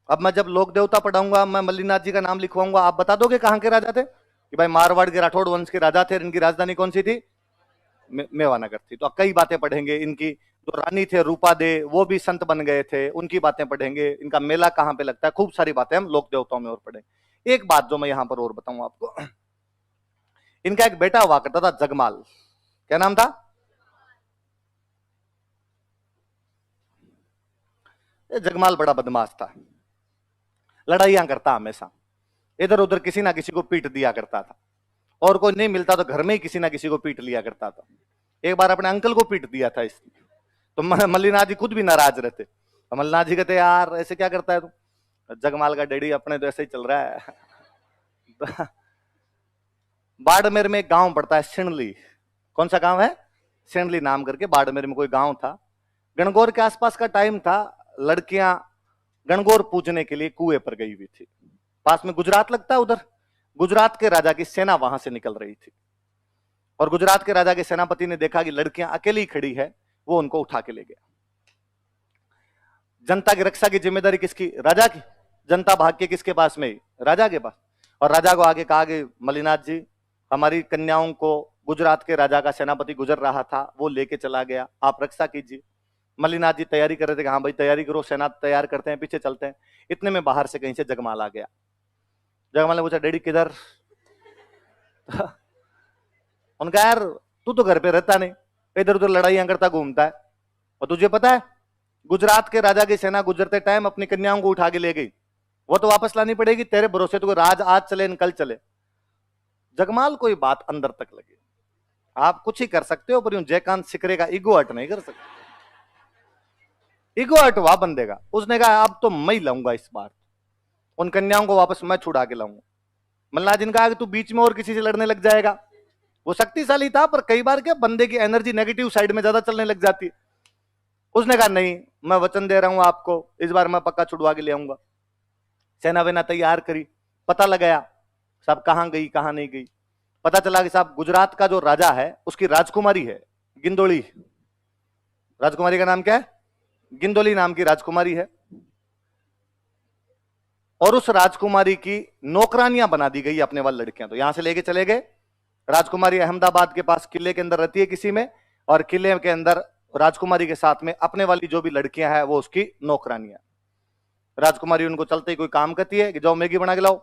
अब मैं जब लोक देवता पढ़ाऊंगा, मैं मल्लीनाथ जी का नाम लिखवाऊंगा, आप बता दोगे कहां के राजा थे? कि भाई मारवाड़ के राठौड़ वंश के राजा थे, इनकी राजधानी कौन सी थी? मेवानगर थी। तो कई बातें पढ़ेंगे इनकी। जो रानी थे रूपा दे, वो भी संत बन गए थे, उनकी बातें पढ़ेंगे। इनका मेला कहां पे लगता है, खूब सारी बातें हम लोक देवताओं में और पढ़ेंगे। एक बात जो मैं यहां पर और बताऊं आपको, इनका एक बेटा हुआ करता था जगमाल। क्या नाम था? जगमाल बड़ा बदमाश था, लड़ाइयां करता हमेशा, इधर उधर किसी ना किसी को पीट दिया करता था, और कोई नहीं मिलता तो घर में ही किसी ना किसी को पीट लिया करता था। एक बार अपने अंकल को पीट दिया था इसने, तो मल्लीनाथ जी खुद भी नाराज रहते। तो मल्लीनाथ जी कहते यार ऐसे क्या करता है तू? जगमाल का डैडी अपने तो ऐसे ही चल रहा है। बाड़मेर में एक गांव पड़ता है सिणली। कौन सा गांव है? सिणली नाम करके बाड़मेर में कोई गांव था। गणगौर के आसपास का टाइम था, लड़कियां गणगौर पूजने के लिए कुएं पर गई हुई थी। पास में गुजरात लगता है, उधर गुजरात के राजा की सेना वहां से निकल रही थी, और गुजरात के राजा के सेनापति ने देखा कि लड़कियां अकेली खड़ी है, वो उनको उठा के ले गया। जनता की रक्षा की जिम्मेदारी किसकी? राजा की। जनता भाग के किसके पास में? राजा के पास। और राजा को आगे कहा कि मल्लीनाथ जी, हमारी कन्याओं को गुजरात के राजा का सेनापति गुजर रहा था, वो लेके चला गया, आप रक्षा कीजिए। मल्लीनाथ जी तैयारी कर रहे थे कि हाँ भाई तैयारी करो, सेना तैयार करते हैं, पीछे चलते हैं। इतने में बाहर से कहीं से जगमाल आ गया। जगमाल ने पूछा डैडी किधर? उनका यार तू तो घर पे रहता नहीं, इधर उधर लड़ाइयां करता घूमता है, और तुझे पता है गुजरात के राजा की सेना गुजरते टाइम अपनी कन्याओं को उठा के ले गई, वो तो वापस लानी पड़ेगी, तेरे भरोसे तो राज आज चले न कल चले। जगमाल कोई बात अंदर तक लगी। आप कुछ ही कर सकते हो, पर यूं जयकांत सिकरे का ईगो हट नहीं कर सकते। ईगो हट हुआ बंदे का। उसने कहा अब तो मैं लाऊंगा इस बार, उन कन्याओं को वापस मैं छुड़ा के लाऊंगा। मल्लाह जी ने कहा कि तू बीच में और किसी से लड़ने लग जाएगा। वो शक्तिशाली था, पर कई बार क्या बंदे की एनर्जी नेगेटिव साइड में ज्यादा चलने लग जाती है। उसने कहा नहीं, मैं वचन दे रहा हूं आपको, इस बार मैं पक्का छुड़वा के ले आऊंगा। सेना वेना तैयार करी, पता लगाया साहब कहां गई कहां नहीं गई। पता चला कि साहब गुजरात का जो राजा है उसकी राजकुमारी है गिंदोली। राजकुमारी का नाम क्या है? गिंदोली नाम की राजकुमारी है, और उस राजकुमारी की नौकरानियां बना दी गई अपने वाली लड़कियां। तो यहां से लेके चले गए। राजकुमारी अहमदाबाद के पास किले के अंदर रहती है किसी में, और किले के अंदर राजकुमारी के साथ में अपने वाली जो भी लड़कियां हैं वो उसकी नौकरानियां। राजकुमारी उनको चलते ही कोई काम करती है कि जाओ मैगी बना के लाओ,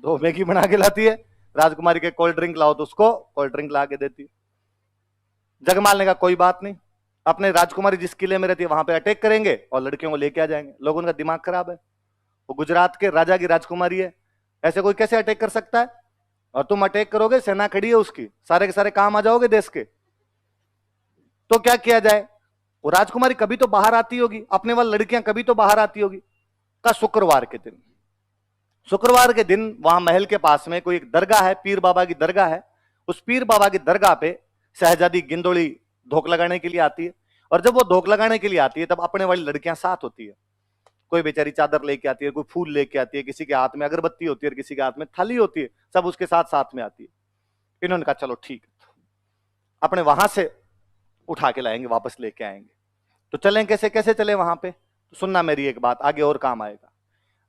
दो मैगी बना के लाती है। राजकुमारी के कोल्ड ड्रिंक लाओ तो उसको कोल्ड ड्रिंक ला के देती है। जगमाल ने कहा कोई बात नहीं, अपने राजकुमारी जिस किले में रहती है वहां पे अटैक करेंगे और लड़कियों को लेके आ जाएंगे। लोगों का दिमाग खराब है, वो गुजरात के राजा की राजकुमारी है, ऐसे कोई कैसे अटैक कर सकता है? और तुम अटैक करोगे, सेना खड़ी है उसकी, सारे के सारे काम आ जाओगे देश के। तो क्या किया जाए? वो राजकुमारी कभी तो बाहर आती होगी, अपने वाली लड़कियां कभी तो बाहर आती होगी। का शुक्रवार के दिन, शुक्रवार के दिन वहां महल के पास में कोई एक दरगाह है, पीर बाबा की दरगाह है। उस पीर बाबा की दरगाह पे शहजादी गिंदोली धोख लगाने के लिए आती है। और जब वो धोख लगाने के लिए आती है तब अपने वाली लड़कियां साथ होती है। कोई बेचारी चादर लेके आती है, कोई फूल लेके आती है, किसी के हाथ में अगरबत्ती होती है और किसी के हाथ में थाली होती है, सब उसके साथ साथ में आती है। इन्होंने कहा चलो ठीक है, अपने वहां से उठा के लाएंगे, वापस लेके आएंगे। तो चलें कैसे? कैसे चले वहां पे? तो सुनना मेरी एक बात, आगे और काम आएगा।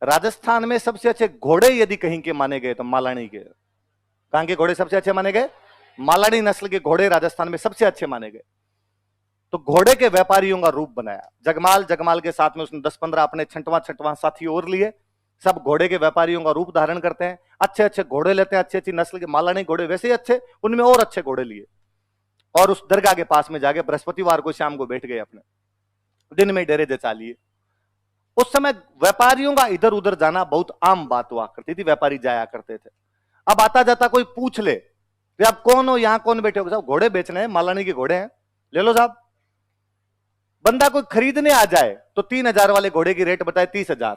राजस्थान में सबसे अच्छे घोड़े यदि कहीं के माने गए तो मालानी के। कहां के घोड़े सबसे अच्छे माने गए? मालानी नस्ल के घोड़े राजस्थान में सबसे अच्छे माने गए। तो घोड़े के व्यापारियों का रूप बनाया जगमाल। जगमाल के साथ में उसने 10-15 अपने छंटवा साथी और लिए। सब घोड़े के व्यापारियों का रूप धारण करते हैं, अच्छे अच्छे घोड़े लेते हैं, अच्छी अच्छी नस्ल के मालानी घोड़े वैसे ही अच्छे, उनमें और अच्छे घोड़े लिए। और उस दरगाह के पास में जाके बृहस्पतिवार को शाम को बैठ गए, अपने दिन में डेरे जचा लिए। उस समय व्यापारियों का इधर उधर जाना बहुत आम बात हुआ करती थी, व्यापारी जाया करते थे। अब आता जाता कोई पूछ ले कि आप कौन हो, यहां कौन बैठे हो? साहब घोड़े बेचने हैं, मालानी के घोड़े हैं, ले लो साहब। बंदा कोई खरीदने आ जाए तो 3,000 वाले घोड़े की रेट बताए 30,000।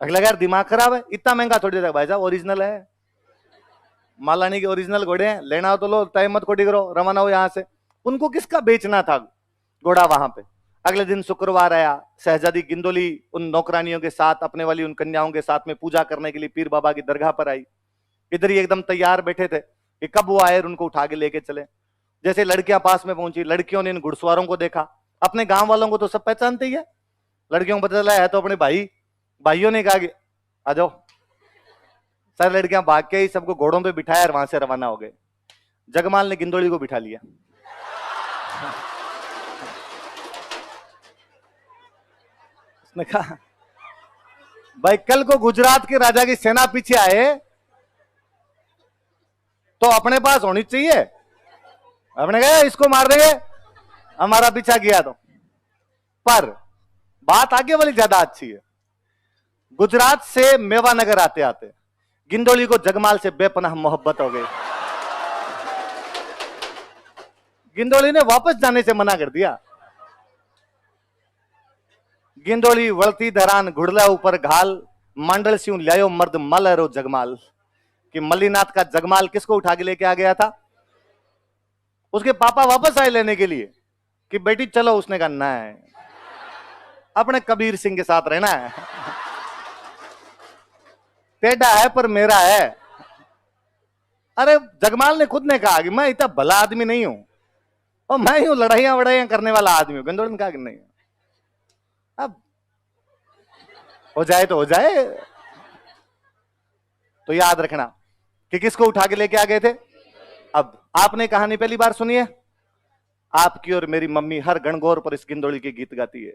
अगला यार दिमाग खराब है, इतना महंगा थोड़ी देता भाई साहब, ओरिजिनल है, मालानी के ओरिजिनल घोड़े हैं, लेना हो तो लो, टाइम मत खोटी करो, रवाना हो यहां से। उनको किसका बेचना था घोड़ा वहां पे? अगले दिन शुक्रवार आया, शहजादी गिंदोली उन नौकरानियों के साथ, अपने वाली उन कन्याओं के साथ में पूजा करने के लिए पीर बाबा की दरगाह पर आई। इधर ही एकदम तैयार बैठे थे कि कब वो आए और उनको उठा के लेके चले। जैसे लड़कियां पास में पहुंची, लड़कियों ने इन घुड़सवारों को देखा, अपने गांव वालों को तो सब पहचानते ही है, लड़कियों को पता चला है तो अपने भाई, भाइयों ने कहा कि आ जाओ। सारी लड़कियां भाग के ही सबको घोड़ों पे बिठाया और वहां से रवाना हो गए। जगमाल ने गिंदोली को बिठा लिया। उसने कहा भाई कल को गुजरात के राजा की सेना पीछे आए तो अपने पास होनी चाहिए। अपने कहा इसको मार देंगे हमारा पीछा किया तो। पर बात आगे वाली ज्यादा अच्छी है। गुजरात से मेवानगर आते आते गिंदोली को जगमाल से बेपनाह मोहब्बत हो गई। गिंदोली ने वापस जाने से मना कर दिया। गिंदोली वळती धरान घुड़ला ऊपर घाल, मंडल सिंह लायो मर्द मलरो जगमाल। कि मल्लीनाथ का जगमाल किसको उठा के लेके आ गया था? उसके पापा वापस आए लेने के लिए कि बेटी चलो। उसने कहा नहीं, अपने कबीर सिंह के साथ रहना है। टेढ़ा है पर मेरा है। अरे जगमाल ने खुद ने कहा कि मैं इतना भला आदमी नहीं हूं और मैं यूं लड़ाइयां वड़ाइयां करने वाला आदमी हूं। गिंदोली ने कहा कि नहीं, अब हो जाए तो हो जाए। तो याद रखना कि किसको उठा के लेके आ गए थे। अब आपने कहानी पहली बार सुनी है। आपकी और मेरी मम्मी हर गणगौर पर इस गिंदोली के गीत गाती है।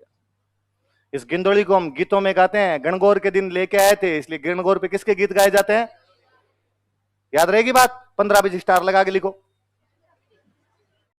इस गिंदोली को हम गीतों में गाते हैं। गणगौर के दिन लेके आए थे, इसलिए गणगौर पे किसके गीत गाए जाते हैं? याद रहेगी बात? 15 20 स्टार लगा के लिखो।